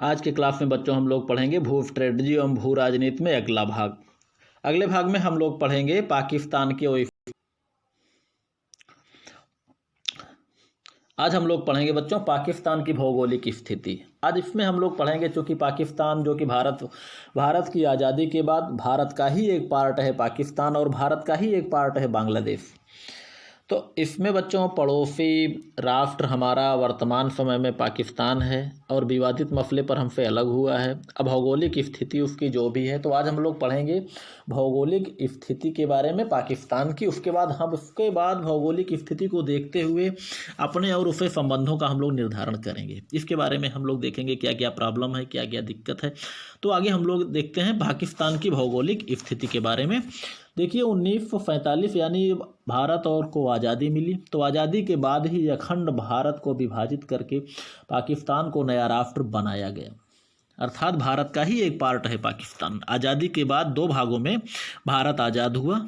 आज के क्लास में बच्चों हम लोग पढ़ेंगे भू स्ट्रेटजी एवं भू राजनीति में अगला भाग। अगले भाग में हम लोग पढ़ेंगे पाकिस्तान के आज हम लोग पढ़ेंगे बच्चों पाकिस्तान की भौगोलिक स्थिति। आज इसमें हम लोग पढ़ेंगे चूँकि पाकिस्तान जो कि भारत की आज़ादी के बाद भारत का ही एक पार्ट है पाकिस्तान और भारत का ही एक पार्ट है बांग्लादेश। तो इसमें बच्चों पड़ोसी राष्ट्र हमारा वर्तमान समय में पाकिस्तान है और विवादित मसले पर हमसे अलग हुआ है। अब भौगोलिक स्थिति उसकी जो भी है, तो आज हम लोग पढ़ेंगे भौगोलिक स्थिति के बारे में पाकिस्तान की। उसके बाद भौगोलिक स्थिति को देखते हुए अपने और उससे संबंधों का हम लोग निर्धारण करेंगे। इसके बारे में हम लोग देखेंगे क्या क्या प्रॉब्लम है, क्या क्या दिक्कत है। तो आगे हम लोग देखते हैं पाकिस्तान की भौगोलिक स्थिति के बारे में। देखिए 1947 यानी भारत और को आज़ादी मिली, तो आज़ादी के बाद ही अखंड भारत को विभाजित करके पाकिस्तान को नया राष्ट्र बनाया गया। अर्थात भारत का ही एक पार्ट है पाकिस्तान। आज़ादी के बाद दो भागों में भारत आज़ाद हुआ,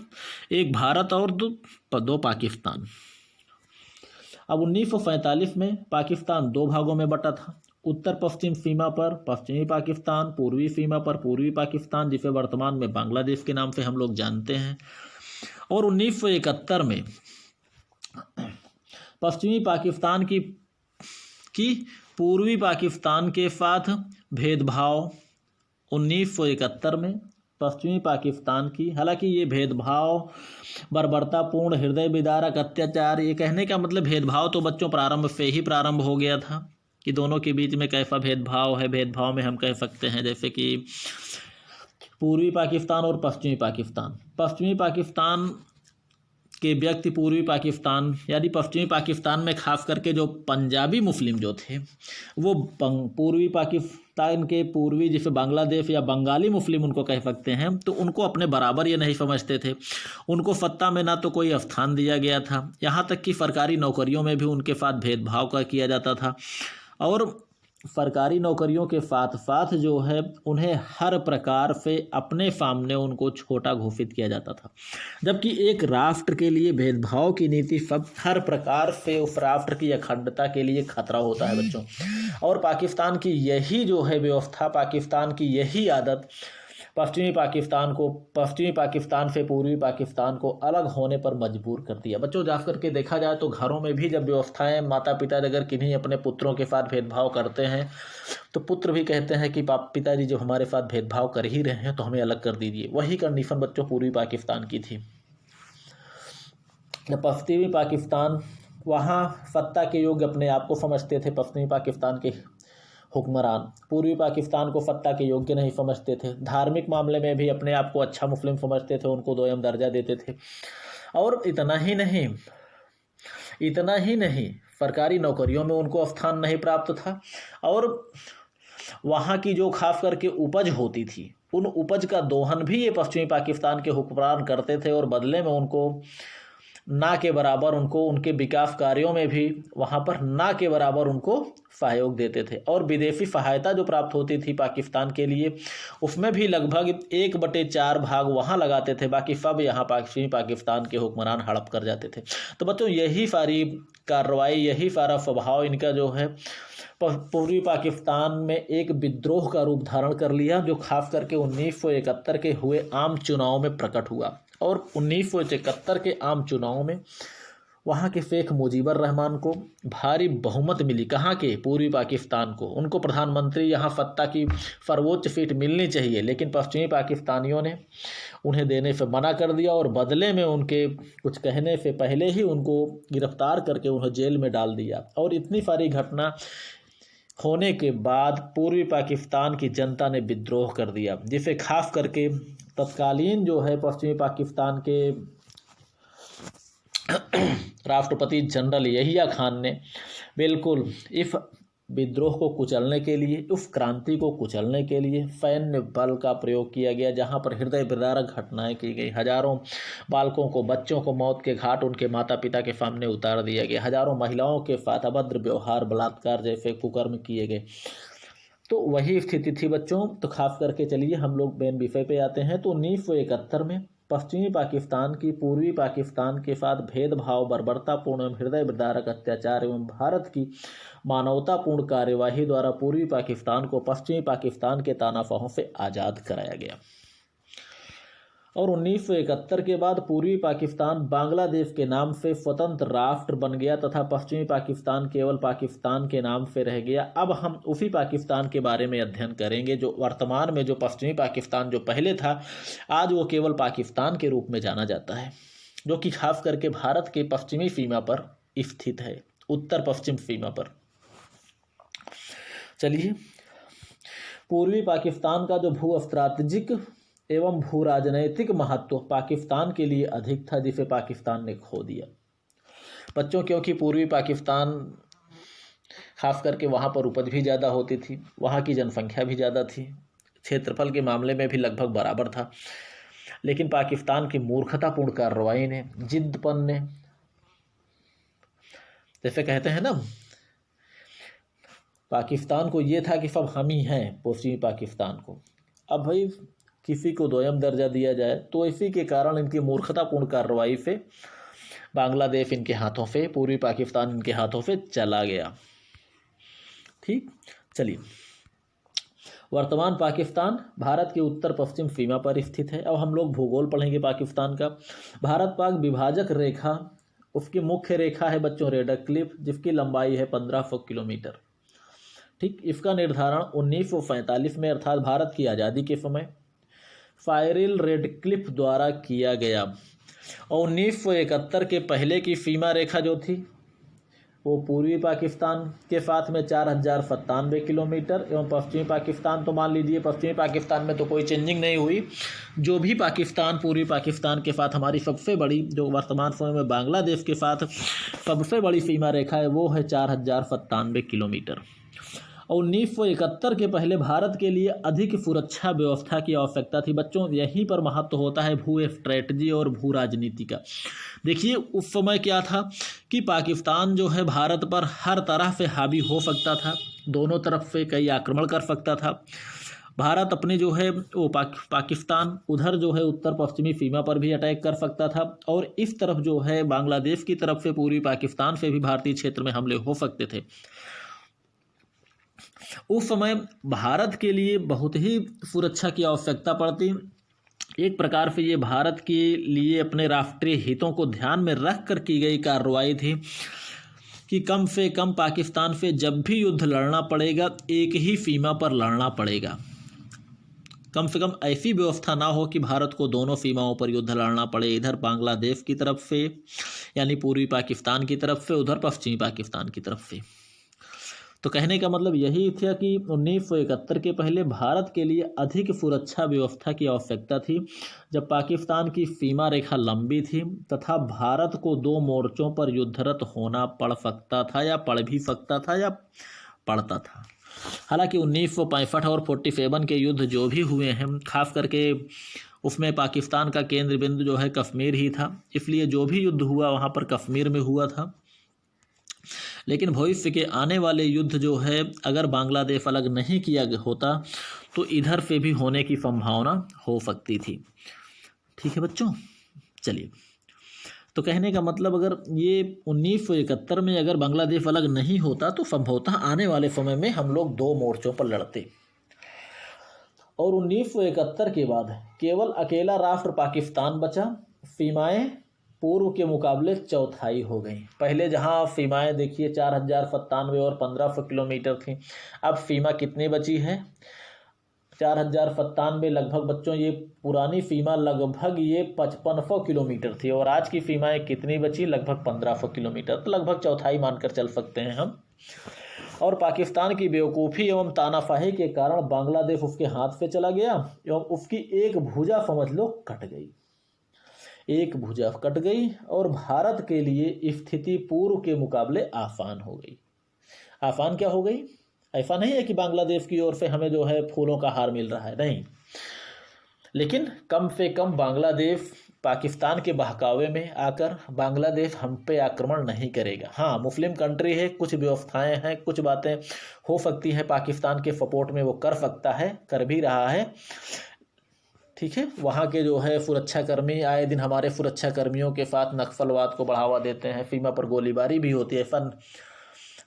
एक भारत और दो पाकिस्तान। अब 1947 में पाकिस्तान दो भागों में बटा था। उत्तर पश्चिम सीमा पर पश्चिमी पाकिस्तान, पूर्वी सीमा पर पूर्वी पाकिस्तान, जिसे वर्तमान में बांग्लादेश के नाम से हम लोग जानते हैं। और 1971 में पश्चिमी पाकिस्तान की पूर्वी पाकिस्तान के साथ भेदभाव 1971 में पश्चिमी पाकिस्तान की, हालांकि ये भेदभाव बर्बरतापूर्ण, हृदय विदारक, अत्याचार, ये कहने का मतलब भेदभाव तो बच्चों प्रारंभ से ही प्रारंभ हो गया था कि दोनों के बीच में कैसा भेदभाव है। भेदभाव में हम कह सकते हैं जैसे कि पूर्वी पाकिस्तान और पश्चिमी पाकिस्तान के व्यक्ति पूर्वी पाकिस्तान यानी पश्चिमी पाकिस्तान में खास करके जो पंजाबी मुस्लिम जो थे वो पूर्वी पाकिस्तान के पूर्वी, जिसे बांग्लादेश या बंगाली मुस्लिम उनको कह सकते हैं, तो उनको अपने बराबर ये नहीं समझते थे। उनको सत्ता में ना तो कोई स्थान दिया गया था, यहाँ तक कि सरकारी नौकरियों में भी उनके साथ भेदभाव का किया जाता था। और सरकारी नौकरियों के साथ साथ जो है उन्हें हर प्रकार से अपने सामने उनको छोटा घोषित किया जाता था। जबकि एक राष्ट्र के लिए भेदभाव की नीति सब हर प्रकार से उस राष्ट्र की अखंडता के लिए खतरा होता है बच्चों। और पाकिस्तान की यही जो है व्यवस्था, पाकिस्तान की यही आदत पश्चिमी पाकिस्तान से पूर्वी पाकिस्तान को अलग होने पर मजबूर कर दिया। बच्चों जा करके देखा जाए तो घरों में भी जब व्यवस्थाएं, माता पिता अगर किन्हीं अपने पुत्रों के साथ भेदभाव करते हैं तो पुत्र भी कहते हैं कि पिताजी जब हमारे साथ भेदभाव कर ही रहे हैं तो हमें अलग कर दीजिए। वही कंडीशन बच्चों पूर्वी पाकिस्तान की थी। पश्चिमी पाकिस्तान वहाँ सत्ता के योग्य अपने आप को समझते थे पश्चिमी पाकिस्तान के हुक्मरान, पूर्वी पाकिस्तान को सत्ता के योग्य नहीं समझते थे। धार्मिक मामले में भी अपने आप को अच्छा मुस्लिम समझते थे, उनको दोयम दर्जा देते थे। और इतना ही नहीं सरकारी नौकरियों में उनको स्थान नहीं प्राप्त था। और वहाँ की जो खास करके उपज होती थी, उन उपज का दोहन भी ये पश्चिमी पाकिस्तान के हुक्मरान करते थे और बदले में उनको ना के बराबर उनके विकास कार्यों में भी वहाँ पर ना के बराबर उनको सहयोग देते थे। और विदेशी सहायता जो प्राप्त होती थी पाकिस्तान के लिए, उसमें भी लगभग 1/4 भाग वहाँ लगाते थे, बाकी सब यहाँ पश्चिमी पाकिस्तान के हुक्मरान हड़प कर जाते थे। तो बच्चों यही सारी कार्रवाई, यही सारा स्वभाव इनका जो है पूर्वी पाकिस्तान में एक विद्रोह का रूप धारण कर लिया, जो खास करके 1971 के हुए आम चुनाव में प्रकट हुआ। और 1971 के आम चुनाव में वहाँ के शेख मुजीबर रहमान को भारी बहुमत मिली। कहाँ के? पूर्वी पाकिस्तान को। उनको प्रधानमंत्री यहाँ सत्ता की सर्वोच्च सीट मिलनी चाहिए, लेकिन पश्चिमी पाकिस्तानियों ने उन्हें देने से मना कर दिया और बदले में उनके कुछ कहने से पहले ही उनको गिरफ्तार करके उन्हें जेल में डाल दिया। और इतनी सारी घटना होने के बाद पूर्वी पाकिस्तान की जनता ने विद्रोह कर दिया, जिसे खास करके तत्कालीन जो है पश्चिमी पाकिस्तान के राष्ट्रपति जनरल यहिया खान ने बिल्कुल इस विद्रोह को कुचलने के लिए, उस क्रांति को कुचलने के लिए सैन्य बल का प्रयोग किया गया, जहां पर हृदय विदारक घटनाएं की गई। हजारों बालकों को, बच्चों को मौत के घाट उनके माता पिता के सामने उतार दिया गया। हजारों महिलाओं के साथ अभद्र व्यवहार, बलात्कार जैसे कुकर्म किए गए। तो वही स्थिति थी बच्चों। तो खास करके चलिए हम लोग मेन विषय पे आते हैं। तो 1971 में पश्चिमी पाकिस्तान की पूर्वी पाकिस्तान के साथ भेदभाव, बर्बरतापूर्ण एवं हृदय विदारक अत्याचार एवं भारत की मानवतापूर्ण कार्यवाही द्वारा पूर्वी पाकिस्तान को पश्चिमी पाकिस्तान के तानाशाहों से आज़ाद कराया गया। और 1971 के बाद पूर्वी पाकिस्तान बांग्लादेश के नाम से स्वतंत्र राष्ट्र बन गया तथा पश्चिमी पाकिस्तान केवल पाकिस्तान के नाम से रह गया। अब हम उसी पाकिस्तान के बारे में अध्ययन करेंगे जो वर्तमान में, जो पश्चिमी पाकिस्तान जो पहले था, आज वो केवल पाकिस्तान के रूप में जाना जाता है, जो कि खास करके भारत के पश्चिमी सीमा पर स्थित है, उत्तर पश्चिम सीमा पर। चलिए, पूर्वी पाकिस्तान का जो भू स्ट्रैटेजिक एवं भू राजनैतिक महत्व पाकिस्तान के लिए अधिक था, जिसे पाकिस्तान ने खो दिया बच्चों, क्योंकि पूर्वी पाकिस्तान खास करके वहाँ पर उपज भी ज़्यादा होती थी, वहाँ की जनसंख्या भी ज़्यादा थी, क्षेत्रफल के मामले में भी लगभग बराबर था। लेकिन पाकिस्तान की मूर्खतापूर्ण कार्रवाई ने, जिद्दपन ने, जैसे कहते हैं ना, पाकिस्तान को ये था कि सब हम ही हैं, पश्चिमी पाकिस्तान को अब भाई किसी को दोयम दर्जा दिया जाए, तो इसी के कारण इनकी मूर्खतापूर्ण कार्रवाई से बांग्लादेश इनके हाथों से, पूर्वी पाकिस्तान इनके हाथों से चला गया। ठीक, चलिए, वर्तमान पाकिस्तान भारत के उत्तर पश्चिम सीमा पर स्थित है। अब हम लोग भूगोल पढ़ेंगे पाकिस्तान का। भारत पाक विभाजक रेखा, उसकी मुख्य रेखा है बच्चों रेड क्लिफ, जिसकी लंबाई है 1500 किलोमीटर। ठीक, इसका निर्धारण 1945 में अर्थात भारत की आज़ादी के समय साइरिल रेडक्लिफ द्वारा किया गया। और 1971 के पहले की सीमा रेखा जो थी वो पूर्वी पाकिस्तान के साथ में 4097 किलोमीटर एवं पश्चिमी पाकिस्तान, तो मान लीजिए पश्चिमी पाकिस्तान में तो कोई चेंजिंग नहीं हुई। जो भी पाकिस्तान, पूर्वी पाकिस्तान के साथ हमारी सबसे बड़ी, जो वर्तमान समय में बांग्लादेश के साथ सबसे बड़ी सीमा रेखा है, वो है 4097 किलोमीटर। और 1971 के पहले भारत के लिए अधिक सुरक्षा व्यवस्था की आवश्यकता थी बच्चों। यहीं पर महत्व होता है भू स्ट्रेटजी और भू राजनीति का। देखिए, उस समय क्या था कि पाकिस्तान जो है भारत पर हर तरह से हावी हो सकता था, दोनों तरफ से कई आक्रमण कर सकता था। भारत अपने जो है वो पाकिस्तान उधर जो है उत्तर पश्चिमी सीमा पर भी अटैक कर सकता था, और इस तरफ जो है बांग्लादेश की तरफ से पूर्वी पाकिस्तान से भी भारतीय क्षेत्र में हमले हो सकते थे। उस समय भारत के लिए बहुत ही सुरक्षा की आवश्यकता पड़ती। एक प्रकार से ये भारत के लिए अपने राष्ट्रीय हितों को ध्यान में रख कर की गई कार्रवाई थी कि कम से कम पाकिस्तान से जब भी युद्ध लड़ना पड़ेगा, एक ही सीमा पर लड़ना पड़ेगा। कम से कम ऐसी व्यवस्था ना हो कि भारत को दोनों सीमाओं पर युद्ध लड़ना पड़े, इधर बांग्लादेश की तरफ से यानी पूर्वी पाकिस्तान की तरफ से, उधर पश्चिमी पाकिस्तान की तरफ से। तो कहने का मतलब यही था कि 1971 के पहले भारत के लिए अधिक सुरक्षा व्यवस्था की आवश्यकता थी, जब पाकिस्तान की सीमा रेखा लंबी थी तथा भारत को दो मोर्चों पर युद्धरत होना पड़ सकता था, या पड़ भी सकता था, या पड़ता था। हालांकि 1965 और 47 के युद्ध जो भी हुए हैं, खास करके उसमें पाकिस्तान का केंद्र बिंदु जो है कश्मीर ही था, इसलिए जो भी युद्ध हुआ वहाँ पर कश्मीर में हुआ था। लेकिन भविष्य के आने वाले युद्ध जो है, अगर बांग्लादेश अलग नहीं किया होता तो इधर से भी होने की संभावना हो सकती थी। ठीक है बच्चों, चलिए, तो कहने का मतलब अगर ये 1971 में अगर बांग्लादेश अलग नहीं होता तो संभवतः आने वाले समय में हम लोग दो मोर्चों पर लड़ते। और 1971 के बाद केवल अकेला राष्ट्र पाकिस्तान बचा। सीमाएं पूर्व के मुकाबले चौथाई हो गई। पहले जहां सीमाएं देखिए 4097 और 1500 किलोमीटर थी, अब सीमा कितनी बची है? 4097 लगभग बच्चों, ये पुरानी सीमा लगभग ये 5500 किलोमीटर थी, और आज की सीमाएं कितनी बची? लगभग 1500 किलोमीटर। तो लगभग चौथाई मानकर चल सकते हैं हम। और पाकिस्तान की बेवकूफ़ी एवं तानाशाही के कारण बांग्लादेश उसके हाथ से चला गया एवं उसकी एक भुजा समझ लो कट गई, एक भुजा कट गई, और भारत के लिए स्थिति पूर्व के मुकाबले आसान हो गई। आसान क्या हो गई? ऐसा नहीं है कि बांग्लादेश की ओर से हमें जो है फूलों का हार मिल रहा है, नहीं, लेकिन कम से कम बांग्लादेश पाकिस्तान के बहकावे में आकर बांग्लादेश हम पे आक्रमण नहीं करेगा। हाँ, मुस्लिम कंट्री है, कुछ व्यवस्थाएं हैं, कुछ बातें हो सकती हैं पाकिस्तान के सपोर्ट में वो कर सकता है, कर भी रहा है, ठीक है, वहाँ के जो है सुरक्षाकर्मी आए दिन हमारे सुरक्षाकर्मियों के साथ नक्सलवाद को बढ़ावा देते हैं, सीमा पर गोलीबारी भी होती है फन,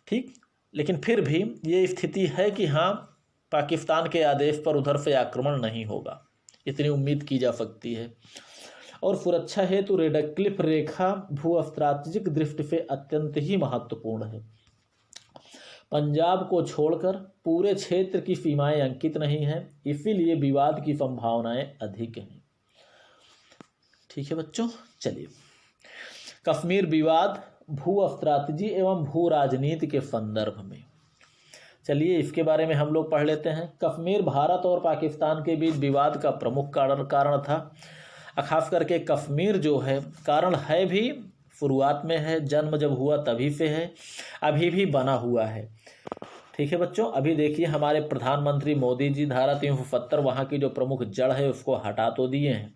ठीक। लेकिन फिर भी ये स्थिति है कि हाँ, पाकिस्तान के आदेश पर उधर से आक्रमण नहीं होगा, इतनी उम्मीद की जा सकती है। और सुरक्षा हेतु रेड क्लिफ रेखा भू स्ट्रैटेजिक दृष्टि से अत्यंत ही महत्वपूर्ण है। पंजाब को छोड़कर पूरे क्षेत्र की सीमाएं अंकित नहीं हैं, इसीलिए विवाद की संभावनाएं अधिक हैं। ठीक है बच्चों, चलिए कश्मीर विवाद भू स्ट्रैटेजी एवं भू राजनीति के संदर्भ में चलिए इसके बारे में हम लोग पढ़ लेते हैं। कश्मीर भारत और पाकिस्तान के बीच विवाद का प्रमुख कारण था। खास करके कश्मीर जो है कारण है भी शुरुआत में है, जन्म जब हुआ तभी से है, अभी भी बना हुआ है। ठीक है बच्चों, अभी देखिए हमारे प्रधानमंत्री मोदी जी धारा 370 वहाँ की जो प्रमुख जड़ है उसको हटा तो दिए हैं।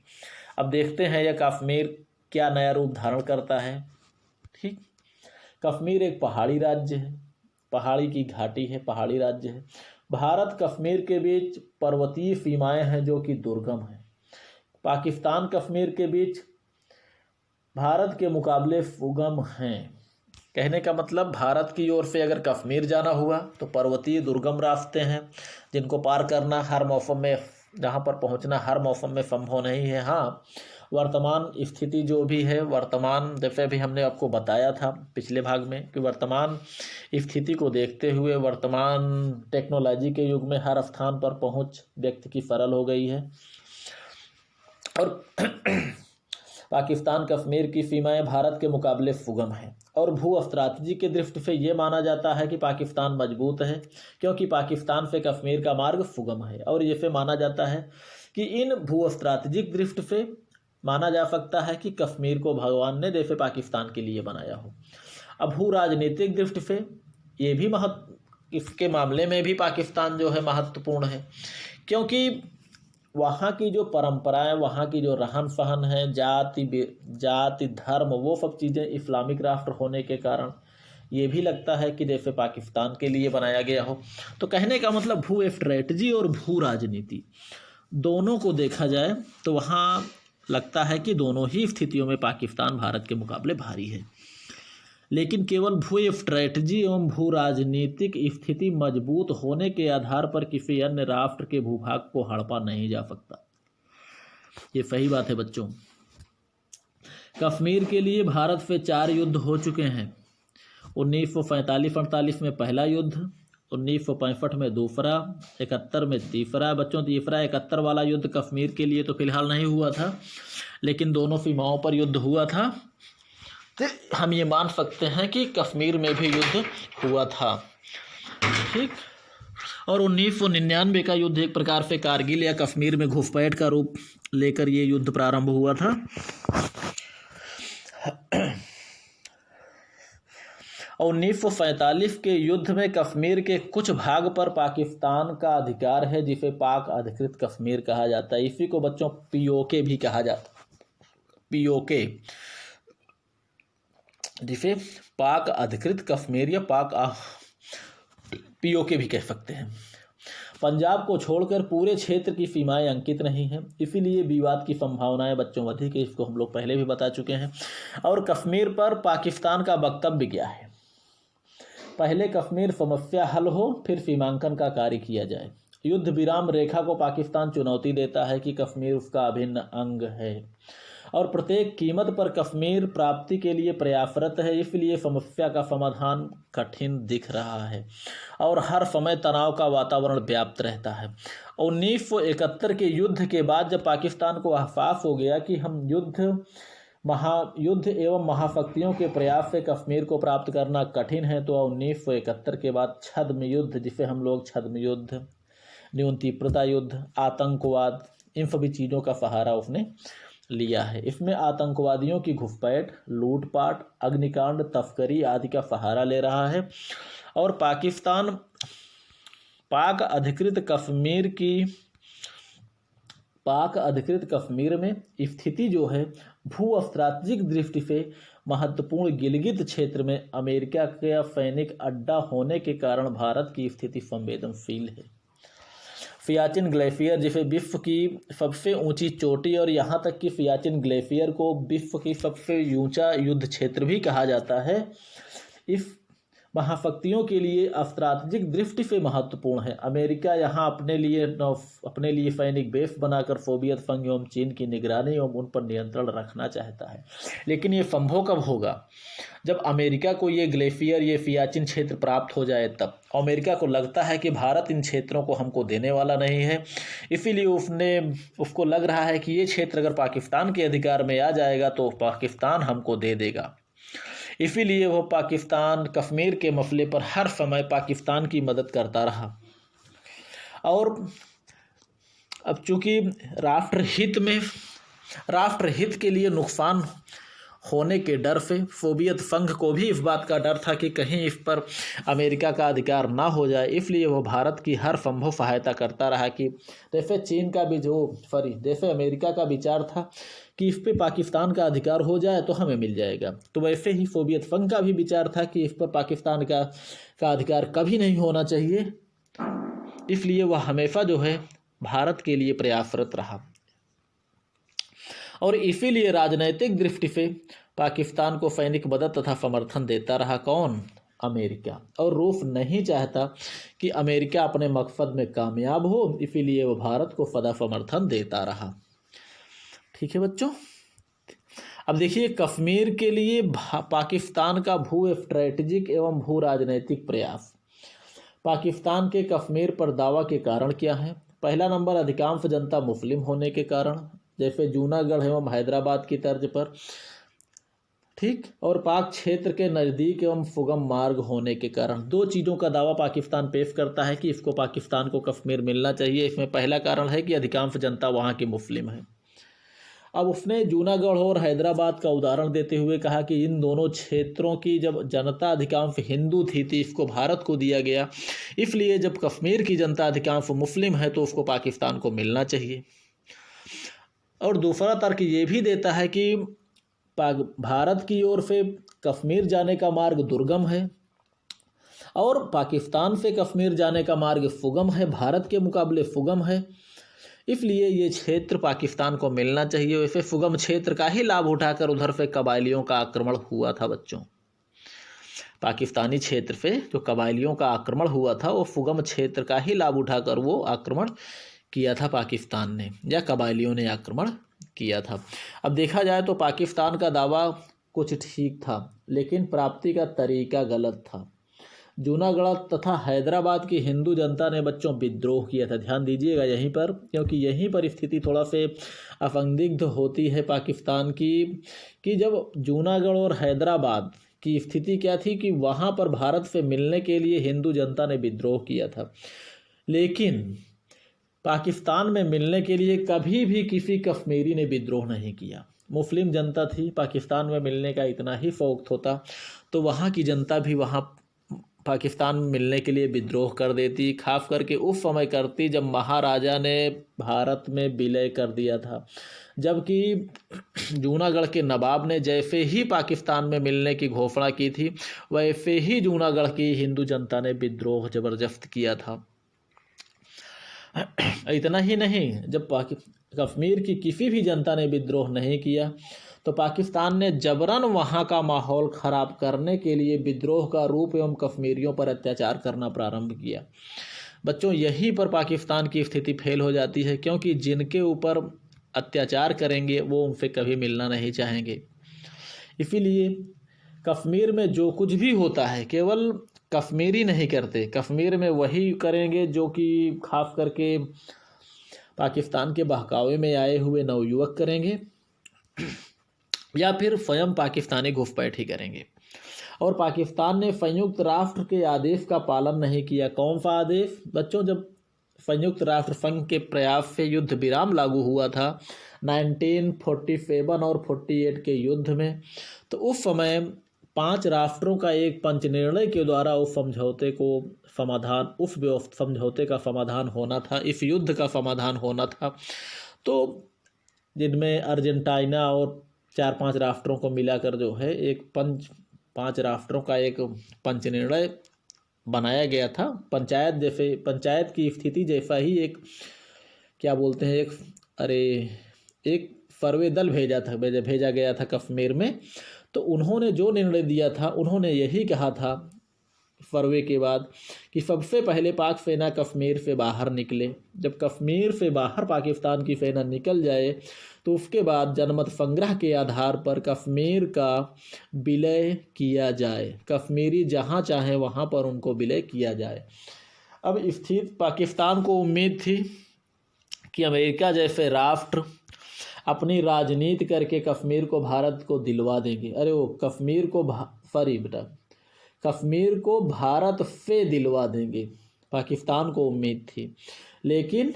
अब देखते हैं यह कश्मीर क्या नया रूप धारण करता है। ठीक, कश्मीर एक पहाड़ी राज्य है, पहाड़ी की घाटी है, पहाड़ी राज्य है। भारत कश्मीर के बीच पर्वतीय सीमाएं हैं जो कि दुर्गम है। पाकिस्तान कश्मीर के बीच भारत के मुकाबले सुगम हैं। कहने का मतलब भारत की ओर से अगर कश्मीर जाना हुआ तो पर्वतीय दुर्गम रास्ते हैं जिनको पार करना हर मौसम में, जहाँ पर पहुँचना हर मौसम में संभव नहीं है। हाँ, वर्तमान स्थिति जो भी है, वर्तमान जैसे भी हमने आपको बताया था पिछले भाग में कि वर्तमान स्थिति को देखते हुए वर्तमान टेक्नोलॉजी के युग में हर स्थान पर पहुँच व्यक्ति की सरल हो गई है। और पाकिस्तान कश्मीर की सीमाएं भारत के मुकाबले सुगम हैं और भू स्ट्रैटेजी के दृष्टि से ये माना जाता है कि पाकिस्तान मजबूत है क्योंकि पाकिस्तान से कश्मीर का मार्ग सुगम है। और ये माना जाता है कि इन भू स्ट्रैटेजिक दृष्टि से माना जा सकता है कि कश्मीर को भगवान ने जैसे पाकिस्तान के लिए बनाया हो। अब भू राजनीतिक दृष्टि से ये भी इसके मामले में भी पाकिस्तान जो है महत्वपूर्ण है क्योंकि वहाँ की जो परंपराएं, वहाँ की जो रहन सहन है, जाति धर्म, वो सब चीज़ें इस्लामिक राष्ट्र होने के कारण ये भी लगता है कि जैसे पाकिस्तान के लिए बनाया गया हो। तो कहने का मतलब भू स्ट्रैटेजी और भू राजनीति दोनों को देखा जाए तो वहाँ लगता है कि दोनों ही स्थितियों में पाकिस्तान भारत के मुकाबले भारी है। लेकिन केवल भू स्ट्रैटेजी एवं भू राजनीतिक स्थिति मजबूत होने के आधार पर किसी अन्य राष्ट्र के भूभाग को हड़पा नहीं जा सकता। ये सही बात है बच्चों। कश्मीर के लिए भारत से 4 युद्ध हो चुके हैं। 1947-48 में पहला युद्ध, 1965 में दूसरा, 71 में तीसरा। बच्चों तीसरा 71 वाला युद्ध कश्मीर के लिए तो फिलहाल नहीं हुआ था, लेकिन दोनों सीमाओं पर युद्ध हुआ था। तो हम ये मान सकते हैं कि कश्मीर में भी युद्ध हुआ था। ठीक, और 1999 का युद्ध एक प्रकार से कारगिल या कश्मीर में घुसपैठ का रूप लेकर ये युद्ध प्रारंभ हुआ था। और 1947 के युद्ध में कश्मीर के कुछ भाग पर पाकिस्तान का अधिकार है जिसे पाक अधिकृत कश्मीर कहा जाता है। इसी को बच्चों पीओके भी कहा जाता है, पीओके, जिसे पाक अधिकृत कश्मीर या पीओके भी कह सकते हैं। पंजाब को छोड़कर पूरे क्षेत्र की सीमाएं अंकित नहीं हैं, इसीलिए विवाद की संभावनाएं बच्चों अधिक है। इसको हम लोग पहले भी बता चुके हैं। और कश्मीर पर पाकिस्तान का वक्तव्य क्या है? पहले कश्मीर समस्या हल हो, फिर सीमांकन का कार्य किया जाए। युद्ध विराम रेखा को पाकिस्तान चुनौती देता है कि कश्मीर उसका अभिन्न अंग है और प्रत्येक कीमत पर कश्मीर प्राप्ति के लिए प्रयासरत है। इसलिए समस्या का समाधान कठिन दिख रहा है और हर समय तनाव का वातावरण व्याप्त रहता है। 1971 के युद्ध के बाद जब पाकिस्तान को एहसास हो गया कि हम युद्ध एवं महाशक्तियों के प्रयास से कश्मीर को प्राप्त करना कठिन है, तो 1971 के बाद छद्म युद्ध, जिसे हम लोग छद्म युद्ध, न्यून तीव्रता युद्ध, आतंकवाद, इन सभी चीज़ों का सहारा उसने लिया है। इसमें आतंकवादियों की घुसपैठ, लूटपाट, अग्निकांड, तस्करी आदि का सहारा ले रहा है। और पाकिस्तान पाक अधिकृत कश्मीर में स्थिति जो है भू स्ट्रैटेजिक दृष्टि से महत्वपूर्ण गिलगित क्षेत्र में अमेरिका का सैनिक अड्डा होने के कारण भारत की स्थिति संवेदनशील है। सियाचिन ग्लेशियर जिसे विश्व की सबसे ऊंची चोटी और यहाँ तक कि सियाचिन ग्लेशियर को विश्व की सबसे ऊंचा युद्ध क्षेत्र भी कहा जाता है, इस महाशक्तियों के लिए स्ट्रैटेजिक दृष्टि से महत्वपूर्ण है। अमेरिका यहाँ अपने लिए सैनिक बेस बनाकर सोवियत संघ एवं चीन की निगरानी एवं उन पर नियंत्रण रखना चाहता है। लेकिन ये संभव कब होगा? जब अमेरिका को ये ग्लेशियर, ये सियाचिन क्षेत्र प्राप्त हो जाए तब। अमेरिका को लगता है कि भारत इन क्षेत्रों को हमको देने वाला नहीं है, इसीलिए उसको लग रहा है कि ये क्षेत्र अगर पाकिस्तान के अधिकार में आ जाएगा तो पाकिस्तान हमको दे देगा। इसीलिए वो पाकिस्तान कश्मीर के मसले पर हर समय पाकिस्तान की मदद करता रहा। और अब चूंकि राष्ट्रहित के लिए नुकसान होने के डर से सोवियत संघ को भी इस बात का डर था कि कहीं इस पर अमेरिका का अधिकार ना हो जाए, इसलिए वो भारत की हर संभव सहायता करता रहा। कि जैसे अमेरिका का विचार था कि इस पे पाकिस्तान का अधिकार हो जाए तो हमें मिल जाएगा, तो वैसे ही सोवियत संघ का भी विचार था कि इस पर पाकिस्तान का अधिकार कभी नहीं होना चाहिए, इसलिए वह हमेशा जो है भारत के लिए प्रयासरत रहा। और इसीलिए राजनैतिक दृष्टि से पाकिस्तान को सैनिक मदद तथा समर्थन देता रहा। कौन? अमेरिका। और रूस नहीं चाहता कि अमेरिका अपने मकसद में कामयाब हो, इसीलिए वह भारत को सदा समर्थन देता रहा। ठीक है बच्चों, अब देखिए कश्मीर के लिए पाकिस्तान का भू स्ट्रैटेजिक एवं भू राजनैतिक प्रयास। पाकिस्तान के कश्मीर पर दावा के कारण क्या है? पहला नंबर, अधिकांश जनता मुस्लिम होने के कारण, जैसे जूनागढ़ एवं हैदराबाद की तर्ज पर, ठीक, और पाक क्षेत्र के नज़दीक एवं सुगम मार्ग होने के कारण। दो चीज़ों का दावा पाकिस्तान पेश करता है कि इसको पाकिस्तान को कश्मीर मिलना चाहिए। इसमें पहला कारण है कि अधिकांश जनता वहाँ की मुस्लिम है। अब उसने जूनागढ़ और हैदराबाद का उदाहरण देते हुए कहा कि इन दोनों क्षेत्रों की जब जनता अधिकांश हिंदू थी तो इसको भारत को दिया गया, इसलिए जब कश्मीर की जनता अधिकांश मुस्लिम है तो उसको पाकिस्तान को मिलना चाहिए। और दूसरा तर्क ये भी देता है कि भारत की ओर से कश्मीर जाने का मार्ग दुर्गम है और पाकिस्तान से कश्मीर जाने का मार्ग सुगम है, भारत के मुकाबले सुगम है, इसलिए ये क्षेत्र पाकिस्तान को मिलना चाहिए। वैसे सुगम क्षेत्र का ही लाभ उठाकर उधर से कबायलियों का आक्रमण हुआ था बच्चों। पाकिस्तानी क्षेत्र से जो कबायलियों का आक्रमण हुआ था वो सुगम क्षेत्र का ही लाभ उठाकर वो आक्रमण किया था पाकिस्तान ने, या कबायलियों ने आक्रमण किया था। अब देखा जाए तो पाकिस्तान का दावा कुछ ठीक था, लेकिन प्राप्ति का तरीका गलत था। जूनागढ़ तथा हैदराबाद की हिंदू जनता ने बच्चों विद्रोह किया था। ध्यान दीजिएगा यहीं पर, क्योंकि यहीं पर स्थिति थोड़ा से असंदिग्ध होती है पाकिस्तान की, कि जब जूनागढ़ और हैदराबाद की स्थिति क्या थी कि वहाँ पर भारत से मिलने के लिए हिंदू जनता ने विद्रोह किया था, लेकिन पाकिस्तान में मिलने के लिए कभी भी किसी कश्मीरी ने विद्रोह नहीं किया। मुस्लिम जनता थी, पाकिस्तान में मिलने का इतना ही शौक होता तो वहाँ की जनता भी वहाँ पाकिस्तान में मिलने के लिए विद्रोह कर देती, खास करके उस समय करती जब महाराजा ने भारत में विलय कर दिया था। जबकि जूनागढ़ के नवाब ने जैसे ही पाकिस्तान में मिलने की घोषणा की थी, वैसे ही जूनागढ़ की हिंदू जनता ने विद्रोह जबरदस्त किया था। इतना ही नहीं, जब कश्मीर की किसी भी जनता ने विद्रोह नहीं किया तो पाकिस्तान ने जबरन वहाँ का माहौल ख़राब करने के लिए विद्रोह का रूप एवं कश्मीरियों पर अत्याचार करना प्रारंभ किया। बच्चों यहीं पर पाकिस्तान की स्थिति फेल हो जाती है, क्योंकि जिनके ऊपर अत्याचार करेंगे वो उनसे कभी मिलना नहीं चाहेंगे। इसीलिए कश्मीर में जो कुछ भी होता है केवल कश्मीरी नहीं करते, कश्मीर में वही करेंगे जो कि खास करके पाकिस्तान के बहकावे में आए हुए नवयुवक करेंगे या फिर स्वयं पाकिस्तानी घुसपैठी करेंगे। और पाकिस्तान ने संयुक्त राष्ट्र के आदेश का पालन नहीं किया। कौन सा आदेश बच्चों? जब संयुक्त राष्ट्र संघ के प्रयास से युद्ध विराम लागू हुआ था 1947 और 48 के युद्ध में, तो उस समय 5 राष्ट्रों का एक पंच निर्णय के द्वारा उस समझौते का समाधान होना था, इस युद्ध का समाधान होना था। तो जिनमें अर्जेंटीना और 4-5 राष्ट्रों को मिलाकर जो है एक 5 राष्ट्रों का एक पंच निर्णय बनाया गया था। पंचायत की स्थिति जैसा ही एक क्या बोलते हैं एक फरवे दल भेजा गया था कश्मीर में। तो उन्होंने जो निर्णय दिया था, उन्होंने यही कहा था फरवे के बाद कि सबसे पहले पाक सेना कश्मीर से बाहर निकले। जब कश्मीर से बाहर पाकिस्तान की सेना निकल जाए तो उसके बाद जनमत संग्रह के आधार पर कश्मीर का विलय किया जाए। कश्मीरी जहाँ चाहे वहाँ पर उनको विलय किया जाए। अब स्थित पाकिस्तान को उम्मीद थी कि अमेरिका जैसे राष्ट्र अपनी राजनीति करके कश्मीर को भारत को दिलवा देंगे। अरे वो कश्मीर को भारत से दिलवा देंगे, पाकिस्तान को उम्मीद थी। लेकिन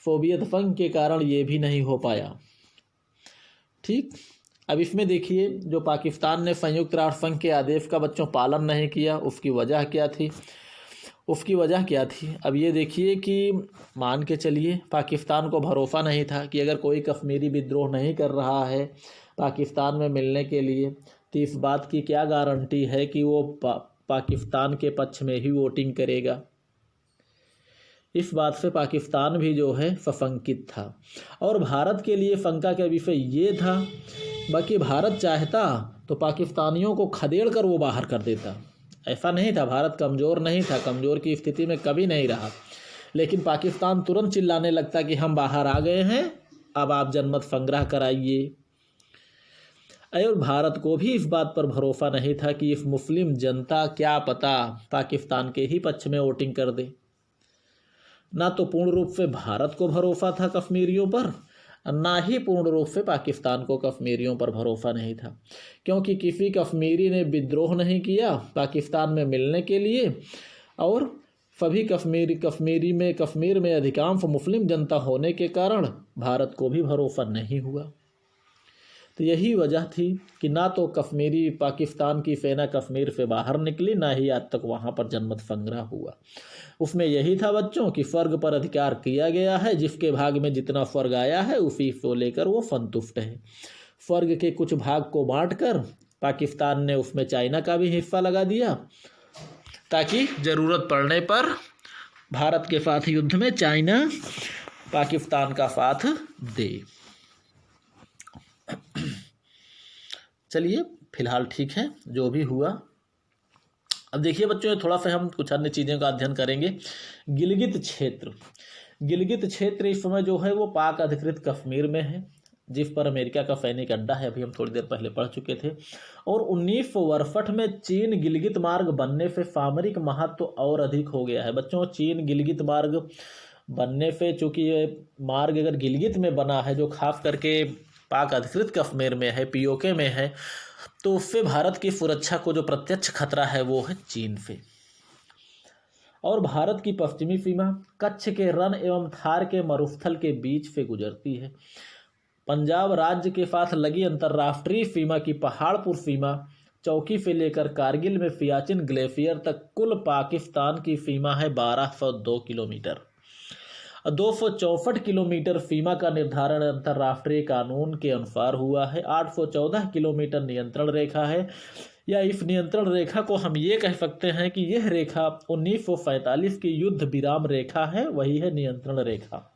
सोवियत संघ के कारण ये भी नहीं हो पाया। ठीक, अब इसमें देखिए जो पाकिस्तान ने संयुक्त राष्ट्र संघ के आदेश का बच्चों पालन नहीं किया, उसकी वजह क्या थी? अब ये देखिए कि मान के चलिए पाकिस्तान को भरोसा नहीं था कि अगर कोई कश्मीरी विद्रोह नहीं कर रहा है पाकिस्तान में मिलने के लिए, तो इस बात की क्या गारंटी है कि वो पाकिस्तान के पक्ष में ही वोटिंग करेगा। इस बात से पाकिस्तान भी जो है सशंकित था। और भारत के लिए शंका का विषय ये था, बाकी भारत चाहता तो पाकिस्तानियों को खदेड़ कर वो बाहर कर देता। ऐसा नहीं था, भारत कमज़ोर नहीं था, कमज़ोर की स्थिति में कभी नहीं रहा। लेकिन पाकिस्तान तुरंत चिल्लाने लगता कि हम बाहर आ गए हैं, अब आप जनमत संग्रह कराइए। और भारत को भी इस बात पर भरोसा नहीं था कि इस मुस्लिम जनता क्या पता पाकिस्तान के ही पक्ष में वोटिंग कर दे। ना तो पूर्ण रूप से भारत को भरोसा था कश्मीरियों पर, ना ही पूर्ण रूप से पाकिस्तान को कश्मीरियों पर भरोसा नहीं था। क्योंकि किसी कश्मीरी ने विद्रोह नहीं किया पाकिस्तान में मिलने के लिए, और सभी कश्मीर में अधिकांश मुस्लिम जनता होने के कारण भारत को भी भरोसा नहीं हुआ। तो यही वजह थी कि ना तो पाकिस्तान की सेना कश्मीर से बाहर निकली, ना ही आज तक वहाँ पर जनमत संग्रह हुआ। उसमें यही था बच्चों कि स्वर्ग पर अधिकार किया गया है, जिसके भाग में जितना स्वर्ग आया है उसी को लेकर वो संतुष्ट है। स्वर्ग के कुछ भाग को बांटकर पाकिस्तान ने उसमें चाइना का भी हिस्सा लगा दिया, ताकि ज़रूरत पड़ने पर भारत के साथ युद्ध में चाइना पाकिस्तान का साथ दे। चलिए फिलहाल ठीक है जो भी हुआ। अब देखिए बच्चों, थोड़ा सा हम कुछ अन्य चीज़ों का अध्ययन करेंगे। गिलगित क्षेत्र इस समय जो है वो पाक अधिकृत कश्मीर में है, जिस पर अमेरिका का सैनिक अड्डा है, अभी हम थोड़ी देर पहले पढ़ चुके थे। और 1962 में चीन गिलगित मार्ग बनने से सामरिक महत्व और अधिक हो गया है। बच्चों, चीन गिलगित मार्ग बनने से, चूँकि ये मार्ग अगर गिलगित में बना है, जो खास करके पाक अधिकृत कश्मीर में है, पीओके में है, तो उससे भारत की सुरक्षा को जो प्रत्यक्ष खतरा है वो है चीन से। और भारत की पश्चिमी सीमा कच्छ के रण एवं थार के मरुस्थल के बीच से गुजरती है। पंजाब राज्य के साथ लगी अंतर्राष्ट्रीय सीमा की पहाड़पुर सीमा चौकी से लेकर कारगिल में सियाचिन ग्लेशियर तक कुल पाकिस्तान की सीमा है 1202 किलोमीटर। 264 किलोमीटर सीमा का निर्धारण अंतर्राष्ट्रीय कानून के अनुसार हुआ है। 814 किलोमीटर नियंत्रण रेखा है, या इस नियंत्रण रेखा को हम ये कह सकते हैं कि यह रेखा 1947 की युद्ध विराम रेखा है, वही है नियंत्रण रेखा।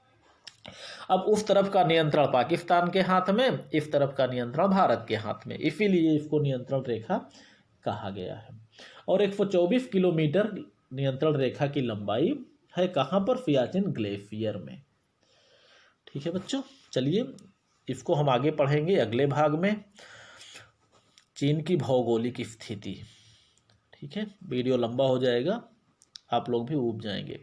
अब उस तरफ का नियंत्रण पाकिस्तान के हाथ में, इस तरफ का नियंत्रण भारत के हाथ में, इसीलिए इसको नियंत्रण रेखा कहा गया है। और 124 किलोमीटर नियंत्रण रेखा की लंबाई है, कहाँ पर? सियाचिन ग्लेशियर में। ठीक है बच्चों, चलिए इसको हम आगे पढ़ेंगे अगले भाग में, चीन की भौगोलिक स्थिति। ठीक है, वीडियो लंबा हो जाएगा, आप लोग भी ऊब जाएंगे।